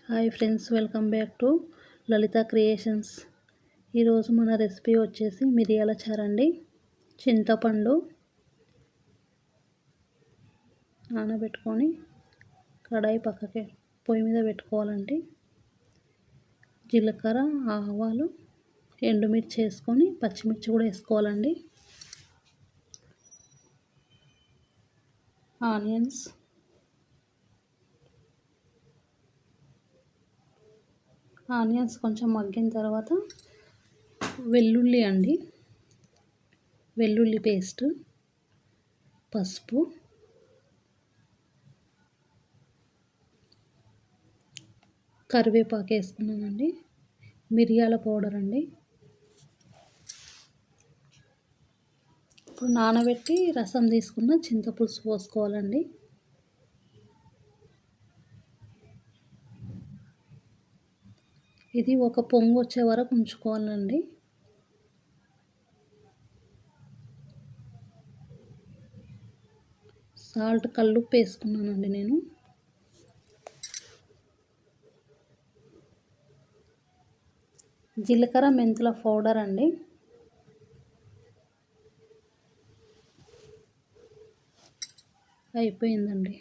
Hi friends, welcome back to Lalitha creations. ఈరోజు మన recipe వచ్చేసి మిరియాల చారు అండి. చింతపండు నానబెట్టుకొని కడాయి పక్కకి పొయ్యి మీద పెట్టుకోవాలండి. జీలకర్ర, ఆవాలు, ఎండుమిర్చి వేసుకొని పచ్చిమిర్చి కూడా వేసుకోవాలండి. ఆనియన్స్ కొంచెం మగ్గిన తర్వాత వెల్లుల్లి పేస్ట్, పసుపు, కరివేపాకు వేసుకున్నానండి. మిరియాల పౌడర్ అండి. ఇప్పుడు నానబెట్టి రసం తీసుకున్న చింతపులుసు పోసుకోవాలండి. ఇది ఒక పొంగు వచ్చే వరకు ఉంచుకోవాలండి. సాల్ట్, కల్లుప్పు వేసుకున్నానండి నేను. జీలకర్ర, మెంతుల పౌడర్ అండి. అయిపోయిందండి.